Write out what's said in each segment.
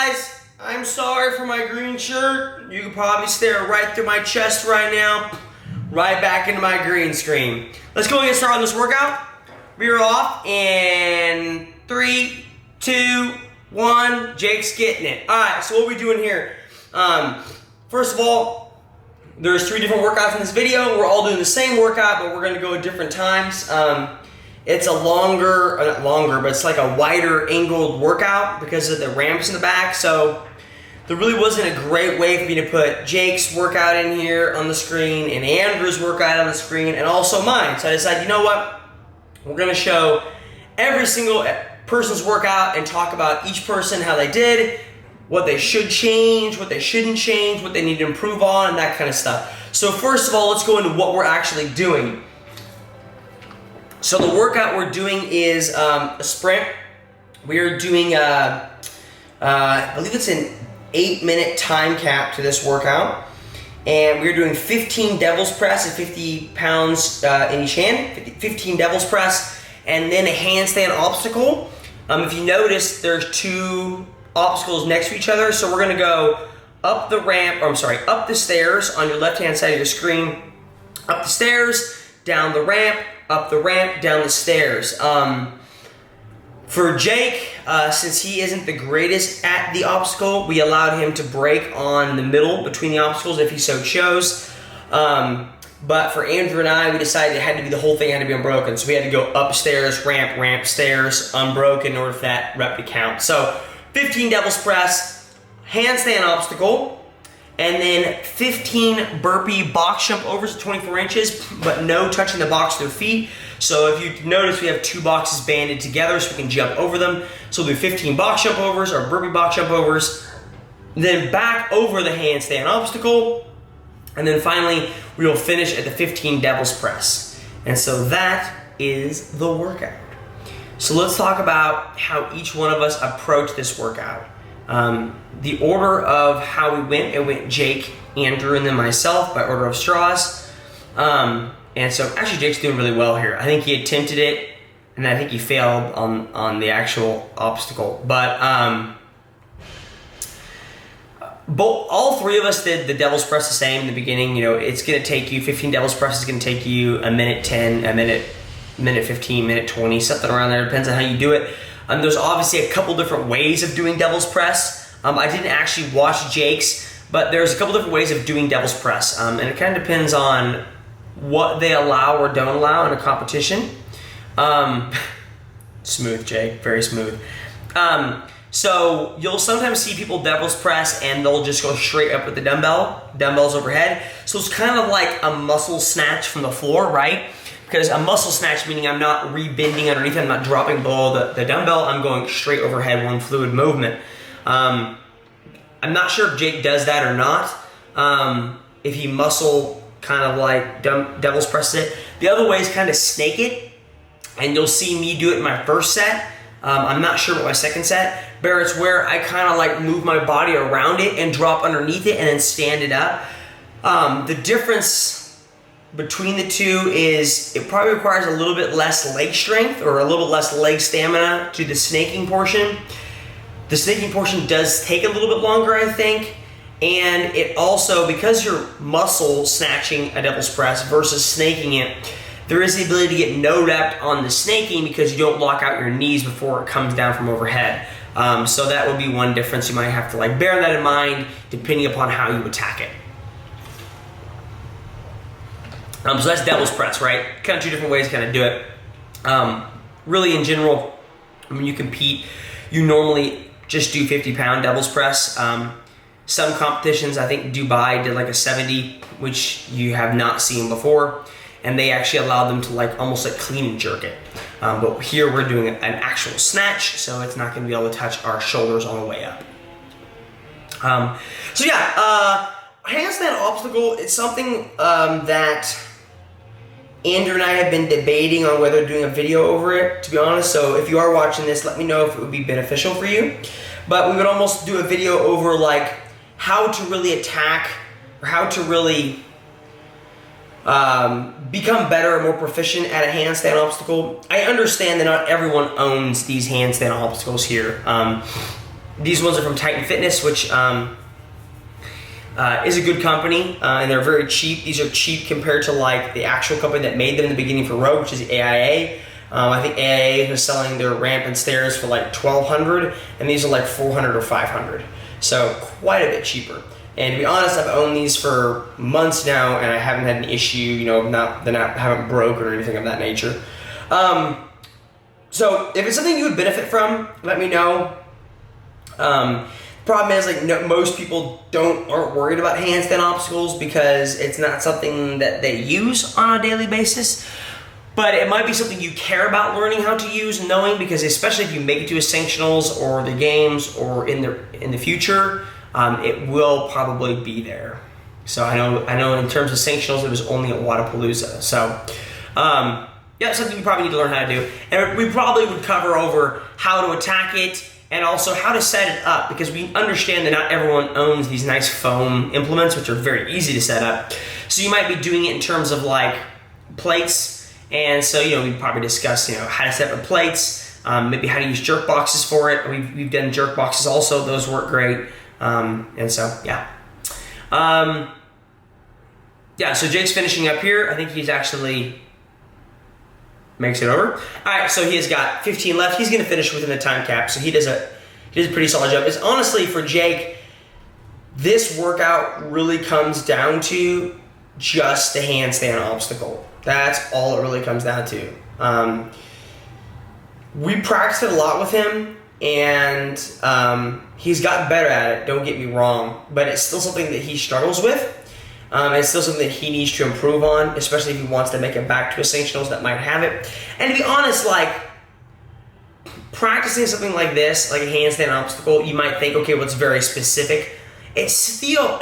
guys, I'm sorry for my green shirt. You can probably stare right through my chest right now, right back into my green screen. Let's go and get started on this workout. We're off in 3, 2, 1. Jake's getting it. All right, so what are we doing here? First of all, there's 3 different workouts in this video. We're all doing the same workout, but we're gonna go at different times. It's a longer, not longer, but it's like a wider angled workout because of the ramps in the back. So there really wasn't a great way for me to put Jake's workout in here on the screen and Andrew's workout on the screen and also mine. So I decided, you know what? We're gonna show every single person's workout and talk about each person, how they did, what they should change, what they shouldn't change, what they need to improve on, and that kind of stuff. So first of all, let's go into what we're actually doing. So the workout we're doing is a sprint. We are doing, I believe it's an 8-minute time cap to this workout. And we're doing 15 devil's press at 50 pounds in each hand, 15 devil's press, and then a handstand obstacle. If you notice, there's 2 obstacles next to each other. So we're gonna go up the ramp, or I'm sorry, up the stairs on your left-hand side of your screen, up the stairs, down the ramp, up the ramp, down the stairs. For Jake, since he isn't the greatest at the obstacle, we allowed him to break on the middle between the obstacles if he so chose. But for Andrew and I, we decided it had to be, the whole thing had to be unbroken. So we had to go upstairs, ramp, ramp, stairs, unbroken in order for that rep to count. So 15 devil's press, handstand obstacle, and then 15 burpee box jump overs at 24 inches, but no touching the box with their feet. So if you notice, we have 2 boxes banded together so we can jump over them. So we'll do 15 box jump overs or burpee box jump overs, then back over the handstand obstacle, and then finally we will finish at the 15 devil's press. And so that is the workout. So let's talk about how each one of us approached this workout. The order of how we went, it went Jake, Andrew, and then myself by order of straws. And so actually Jake's doing really well here. I think he attempted it, and I think he failed on the actual obstacle. But all 3 of us did the devil's press the same in the beginning. You know, it's gonna take you, 15 devil's press is gonna take you a minute 10, a minute 15, minute 20, something around there. Depends on how you do it. There's obviously a couple different ways of doing devil's press. I didn't actually watch Jake's, but there's a couple different ways of doing devil's press. And it kind of depends on what they allow or don't allow in a competition. Smooth, Jake, very smooth. So you'll sometimes see people devil's press and they'll just go straight up with the dumbbells overhead. So it's kind of like a muscle snatch from the floor, right? Because a muscle snatch, meaning I'm not rebending underneath it, I'm not dropping below the dumbbell, I'm going straight overhead, one fluid movement. I'm not sure if Jake does that or not, if he muscle kind of like devil's press it. The other way is kind of snake it, and you'll see me do it in my first set. I'm not sure about my second set, but it's where I kind of like move my body around it and drop underneath it and then stand it up. The difference between the 2 is it probably requires a little bit less leg strength or a little bit less leg stamina to the snaking portion. The snaking portion does take a little bit longer, I think, and it also, because you're muscle snatching a devil's press versus snaking it, there is the ability to get no rep on the snaking because you don't lock out your knees before it comes down from overhead. So that would be one difference. You might have to like bear that in mind depending upon how you attack it. So that's devil's press, right? Kind of 2 different ways to kind of do it. Really, in general, when you compete, you normally just do 50-pound devil's press. Some competitions, I think Dubai did like a 70, which you have not seen before, and they actually allowed them to like almost like clean and jerk it. But here we're doing an actual snatch, so it's not going to be able to touch our shoulders on the way up. So yeah, handstand obstacle is something that Andrew and I have been debating on whether doing a video over it, to be honest. So if you are watching this, let me know if it would be beneficial for you. But we would almost do a video over like how to really attack, or how to really become better and more proficient at a handstand obstacle. I understand that not everyone owns these handstand obstacles here. These ones are from Titan Fitness, which is a good company, and they're very cheap. These are cheap compared to like the actual company that made them in the beginning for Rogue, which is AIA. I think AIA is selling their ramp and stairs for like $1,200, and these are like $400 or $500. So quite a bit cheaper. And to be honest, I've owned these for months now, and I haven't had an issue. You know, haven't broken or anything of that nature. So if it's something you would benefit from, let me know. Problem is, like, most people aren't worried about handstand obstacles because it's not something that they use on a daily basis. But it might be something you care about learning how to use and knowing, because especially if you make it to a sanctionals or the games or in the future, it will probably be there. So I know in terms of sanctionals, it was only at Wadapalooza. So yeah, something you probably need to learn how to do. And we probably would cover over how to attack it and also how to set it up, because we understand that not everyone owns these nice foam implements, which are very easy to set up. So you might be doing it in terms of like plates. And so, you know, we'd probably discuss, you know, how to set up plates, maybe how to use jerk boxes for it. We've done jerk boxes also. Those work great. And so, yeah. Yeah, so Jake's finishing up here. I think he's actually makes it over. All right, so he has got 15 left. He's gonna finish within the time cap, so he does a pretty solid job. It's honestly, for Jake, this workout really comes down to just the handstand obstacle. That's all it really comes down to. We practiced it a lot with him, and he's gotten better at it, don't get me wrong, but it's still something that he struggles with. It's still something that he needs to improve on, especially if he wants to make it back to a sanctionals that might have it. And to be honest, like, practicing something like this, like a handstand obstacle, you might think, okay, well, it's very specific. It still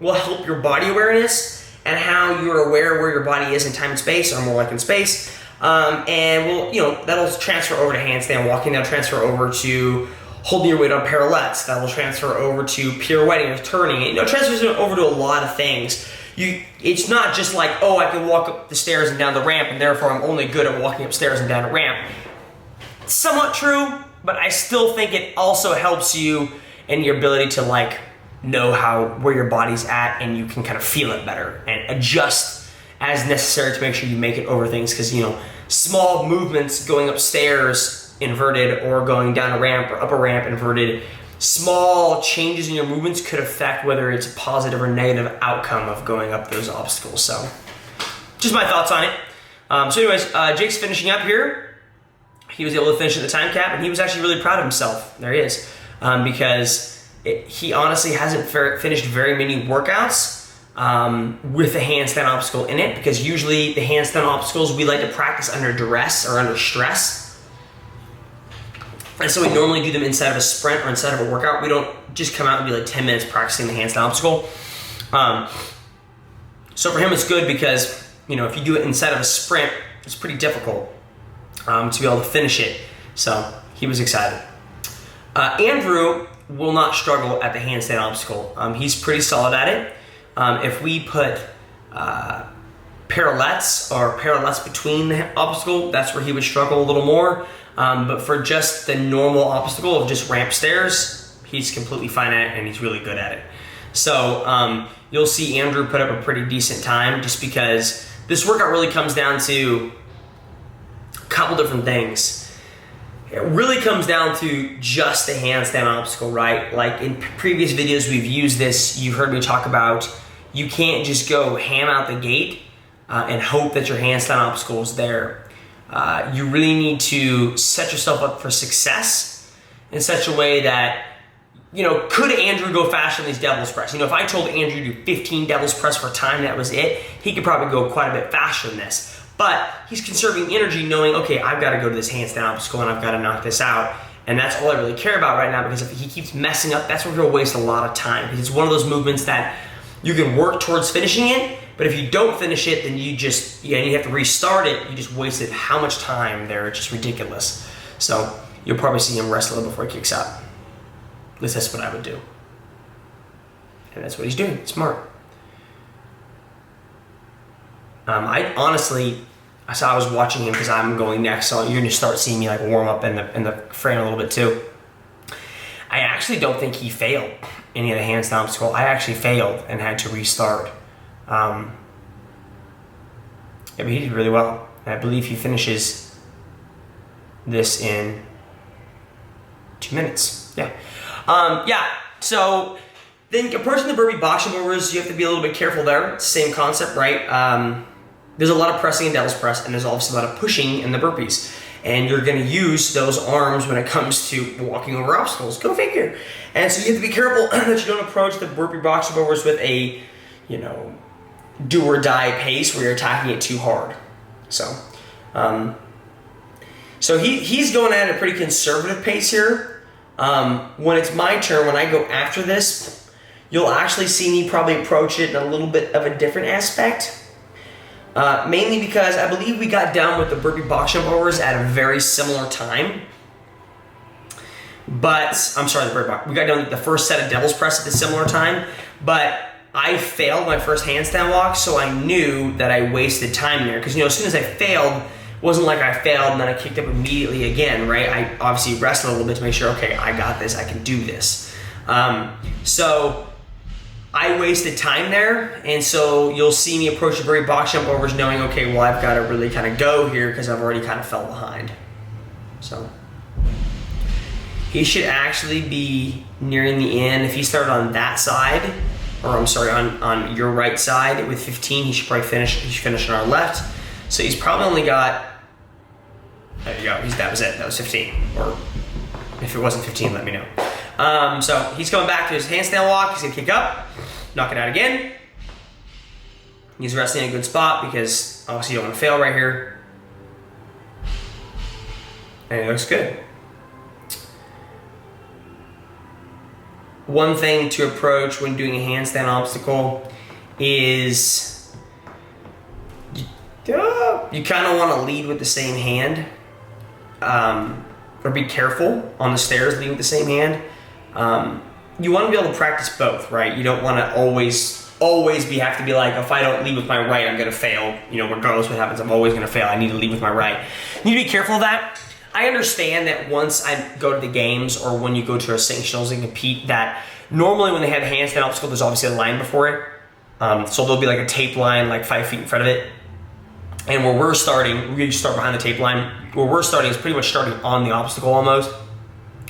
will help your body awareness and how you're aware where your body is in time and space, or more like in space. And will, you know, that'll transfer over to handstand walking. That'll transfer over to holding your weight on parallettes. That will transfer over to pirouetting or turning. You know, transfers over to a lot of things. It's not just like, oh, I can walk up the stairs and down the ramp, and therefore I'm only good at walking upstairs and down a ramp. It's somewhat true, but I still think it also helps you in your ability to like know where your body's at, and you can kind of feel it better and adjust as necessary to make sure you make it over things. Because, you know, small movements going upstairs inverted or going down a ramp or up a ramp inverted, small changes in your movements could affect whether it's a positive or negative outcome of going up those obstacles. So just my thoughts on it. So anyways, Jake's finishing up here. He was able to finish at the time cap, and he was actually really proud of himself. There he is. Because he honestly hasn't finished very many workouts with the handstand obstacle in it, because usually the handstand obstacles we like to practice under duress or under stress. And so we normally do them inside of a sprint or inside of a workout. We don't just come out and be like 10 minutes practicing the handstand obstacle. So for him, it's good because, you know, if you do it inside of a sprint, it's pretty difficult to be able to finish it. So he was excited. Andrew will not struggle at the handstand obstacle. He's pretty solid at it. If we put parallettes between the obstacle, that's where he would struggle a little more. But for just the normal obstacle of just ramp stairs, he's completely fine at it, and he's really good at it. So you'll see Andrew put up a pretty decent time, just because this workout really comes down to a couple different things. It really comes down to just the handstand obstacle, right? Like in previous videos we've used this, you've heard me talk about, you can't just go ham out the gate and hope that your handstand obstacle is there. You really need to set yourself up for success in such a way that, you know, could Andrew go faster than these devil's press? You know, if I told Andrew to do 15 devil's press for time, that was it, he could probably go quite a bit faster than this. But he's conserving energy knowing, okay, I've got to go to this handstand obstacle and I've got to knock this out. And that's all I really care about right now, because if he keeps messing up, that's where he'll waste a lot of time. Because it's one of those movements that you can work towards finishing it, but if you don't finish it, then you have to restart it. You just wasted how much time there. It's just ridiculous. So you'll probably see him rest a little before he kicks out. At least that's what I would do. And that's what he's doing. Smart. I was watching him because I'm going next, so you're going to start seeing me like warm up in the frame a little bit too. actually don't think he failed any of the handstand obstacle. I actually failed and had to restart. Yeah, but he did really well. And I believe he finishes this in 2 minutes. Yeah. Yeah, so then approaching the burpee box jump overs, you have to be a little bit careful there. It's the same concept, right? There's a lot of pressing in devil's press, and there's obviously a lot of pushing in the burpees. And you're gonna use those arms when it comes to walking over obstacles. Go figure. And so you have to be careful that you don't approach the burpee box jump overs with a, you know, do or die pace where you're attacking it too hard. So, he's going at a pretty conservative pace here. When it's my turn, when I go after this, you'll actually see me probably approach it in a little bit of a different aspect. Mainly because I believe we got done with the burpee box jump overs at a very similar time. But, I'm sorry, we got done with the first set of devil's press at a similar time, but I failed my first handstand walk, so I knew that I wasted time there. Because, you know, as soon as I failed, it wasn't like I failed and then I kicked up immediately again, right? I obviously rested a little bit to make sure, okay, I got this, I can do this. So I wasted time there, and so you'll see me approach the burpee box jump overs knowing, okay, well, I've got to really kind of go here because I've already kind of fell behind. So he should actually be nearing the end. If he started on that side, or I'm sorry, on your right side with 15, he should probably finish. He should finish on our left. So he's probably only got, there you go, that was it, that was 15. Or if it wasn't 15, let me know. So he's going back to his handstand walk. He's gonna kick up, knock it out again. He's resting in a good spot because obviously you don't want to fail right here. And it looks good. One thing to approach when doing a handstand obstacle is you kind of want to lead with the same hand, or be careful on the stairs leading with the same hand. You want to be able to practice both, right? You don't want to always have to be like, if I don't lead with my right, I'm going to fail. You know, regardless what happens, I'm always going to fail. I need to lead with my right. You need to be careful of that. I understand that once I go to the games or when you go to a sanctionals and compete, that normally when they have a handstand obstacle, there's obviously a line before it. So there'll be like a tape line like 5 feet in front of it. And where we're starting, we start behind the tape line. Where we're starting is pretty much starting on the obstacle almost,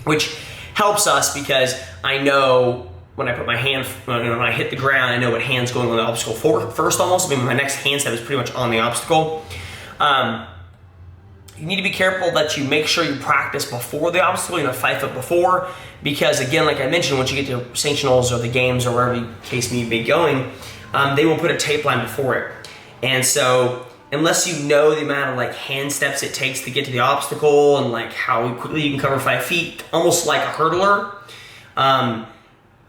which helps us because I know when I put my hand, when I hit the ground, I know what hand's going on the obstacle first almost. I mean, my next hand step is pretty much on the obstacle. You need to be careful that you make sure you practice before the obstacle, 5 foot before, because again, like I mentioned, once you get to sanctionals or the games or wherever case may be going, they will put a tape line before it. And so unless you know the amount of like hand steps it takes to get to the obstacle and like how quickly you can cover 5 feet, almost like a hurdler,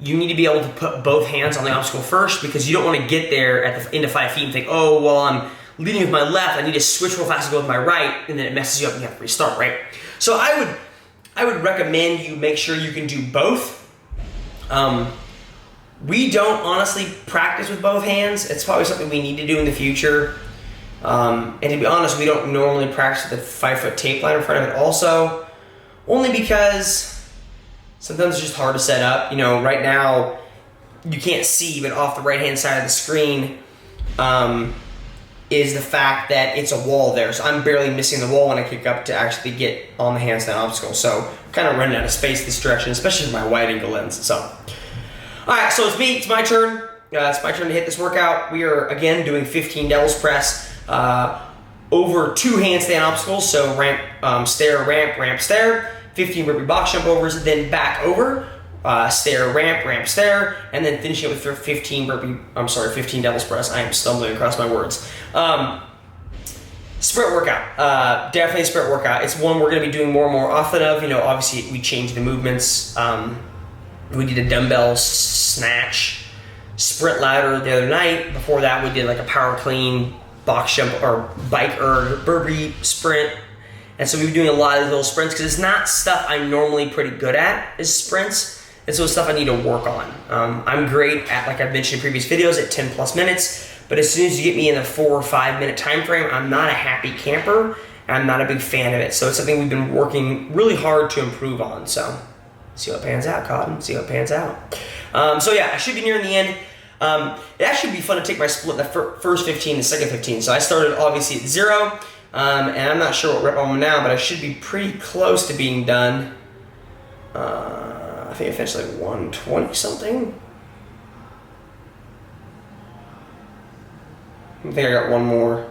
you need to be able to put both hands on the obstacle first, because you don't want to get there at the end of 5 feet and think, oh, well, I'm leading with my left, I need to switch real fast and go with my right, and then it messes you up and you have to restart, right? So I would recommend you make sure you can do both. We don't honestly practice with both hands. It's probably something we need to do in the future. And to be honest, we don't normally practice with the 5 foot tape line in front of it also, only because sometimes it's just hard to set up. You know, right now you can't see, but off the right hand side of the screen is the fact that it's a wall there. So I'm barely missing the wall when I kick up to actually get on the handstand obstacle. So I'm kind of running out of space this direction, especially with my wide angle lens. So, all right, so it's my turn. It's my turn to hit this workout. We are again doing 15 devil's press over 2 handstand obstacles. So ramp, stair, ramp, ramp, stair. 15 burpee box jump overs, then back over, stair, ramp, ramp, stair, and then finishing it with 15 devil's press. I am stumbling across my words. Sprint workout, definitely a sprint workout. It's one we're gonna be doing more and more often of. You know, obviously we changed the movements. We did a dumbbell snatch, sprint ladder the other night. Before that, we did like a power clean, box jump, or bike or burpee sprint. And so we've been doing a lot of these little sprints because it's not stuff I'm normally pretty good at, is sprints. And so it's stuff I need to work on. I'm great at, like I've mentioned in previous videos, at 10 plus minutes. But as soon as you get me in the 4 or 5 minute time frame, I'm not a happy camper, and I'm not a big fan of it. So it's something we've been working really hard to improve on. So, See what pans out, Cotton. See what pans out. So yeah, I should be nearing the end. It actually would be fun to take my split the first 15 and second 15. So I started obviously at 0, and I'm not sure what rep I'm on now, but I should be pretty close to being done. I think I finished like 120 something. I think I got one more.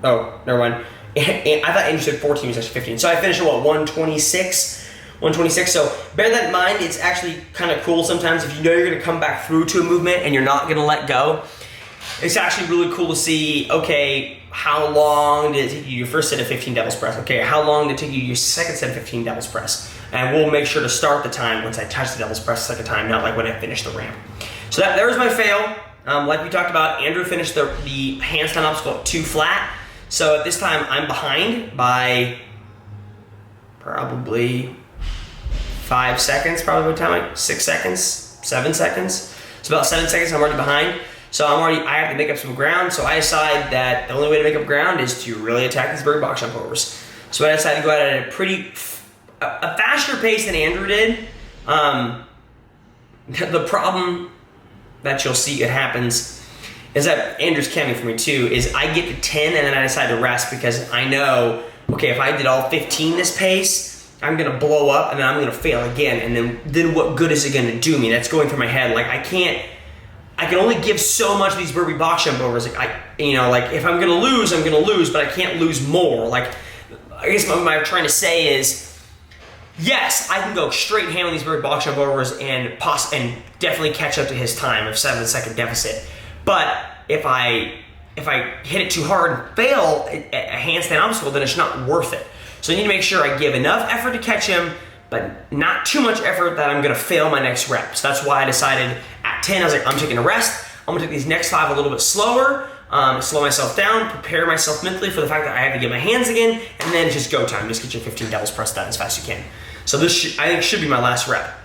Oh, never mind. I thought Andrew said 14 was actually 15. So I finished at what, 126? 126. So bear that in mind. It's actually kind of cool sometimes if you know you're going to come back through to a movement and you're not going to let go. It's actually really cool to see, okay, how long did it take you your first set of 15 devil's press? Okay, how long did it take you your second set of 15 devil's press? And we'll make sure to start the time once I touch the devil's press the second time, not like when I finish the ramp. So there was my fail. Like we talked about, Andrew finished the handstand obstacle at 2 flat. So at this time, I'm behind by probably 5 seconds, probably by the time, like 6 seconds, 7 seconds. It's about 7 seconds, I'm already behind. So I have to make up some ground. So I decide that the only way to make up ground is to really attack these bird box jump overs. So I decided to go at a faster pace than Andrew did. The problem that you'll see it happens is that Andrew's camming for me too, is I get to 10 and then I decide to rest because I know, okay, if I did all 15 this pace, I'm gonna blow up and then I'm gonna fail again, and then what good is it gonna do me? That's going through my head. Like I can only give so much of these burpee box jump overs. Like if I'm gonna lose, I'm gonna lose, but I can't lose more. Like I guess what I'm trying to say is, yes, I can go straight ham on these burpee box jump overs and definitely catch up to his time of 7-second deficit. But if I hit it too hard and fail a handstand obstacle, then it's not worth it. So I need to make sure I give enough effort to catch him, but not too much effort that I'm gonna fail my next rep. So that's why I decided at 10, I was like, I'm taking a rest. I'm gonna take these next 5 a little bit slower, slow myself down, prepare myself mentally for the fact that I have to get my hands again, and then just go time. Just get your 15 devil's press done as fast as you can. So this I think should be my last rep.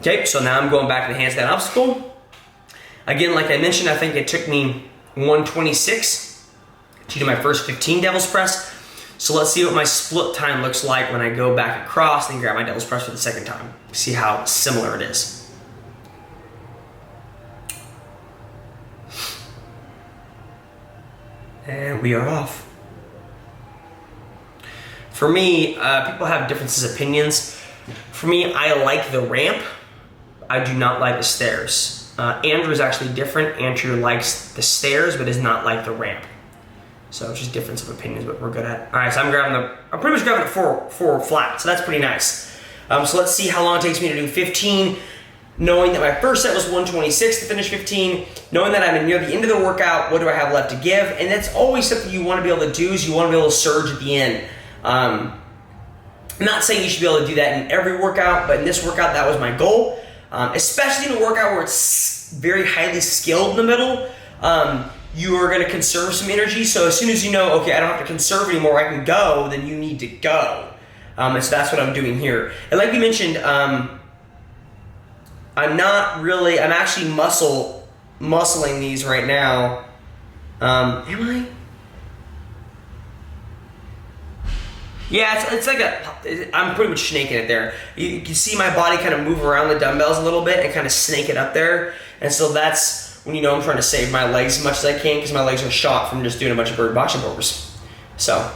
Okay, so now I'm going back to the handstand obstacle. Again, like I mentioned, I think it took me 126 to do my first 15 devil's press. So let's see what my split time looks like when I go back across and grab my devil's press for the second time. See how similar it is. And we are off. For me, people have differences of opinions. For me, I like the ramp. I do not like the stairs. Andrew is actually different. Andrew likes the stairs, but does not like the ramp. So it's just difference of opinions, but we're good at. All right, so I'm pretty much grabbing it 4 flat, so that's pretty nice. So let's see how long it takes me to do 15, knowing that my first set was 126 to finish 15, knowing that I'm near the end of the workout, what do I have left to give? And that's always something you want to be able to do, is you want to be able to surge at the end. I'm not saying you should be able to do that in every workout, but in this workout, that was my goal. Especially in a workout where it's very highly skilled in the middle, you are going to conserve some energy. So as soon as you know, okay, I don't have to conserve anymore, I can go, then you need to go. And so that's what I'm doing here. And like we mentioned, I'm actually muscling these right now. Am I? Yeah, it's like I'm pretty much snaking it there. You can see my body kind of move around the dumbbells a little bit and kind of snake it up there. And so that's when you know I'm trying to save my legs as much as I can, because my legs are shot from just doing a bunch of bird box jump overs. So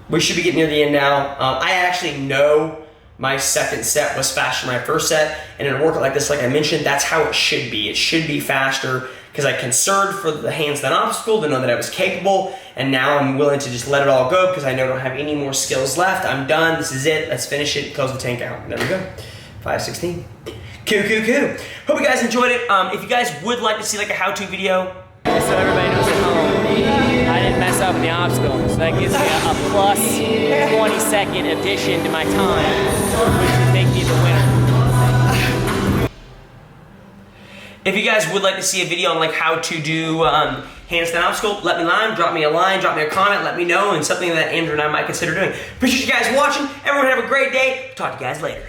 we should be getting near the end now. I actually know my second set was faster than my first set, and in a workout like this, like I mentioned, that's how it should be. It should be faster because I conserved for the handstand obstacle to know that I was capable, and now I'm willing to just let it all go because I know I don't have any more skills left. I'm done. This is it. Let's finish it. Close the tank out. There we go. 5:16. Cool. Hope you guys enjoyed it. If you guys would like to see like a how-to video, just so everybody knows at home, I didn't mess up in the obstacle, so that gives me a plus 20-second addition to my time, which would make me the winner. If you guys would like to see a video on like how to do handstand obstacle, let me know. Drop me a line, drop me a comment, let me know, and something that Andrew and I might consider doing. Appreciate you guys watching. Everyone have a great day. Talk to you guys later.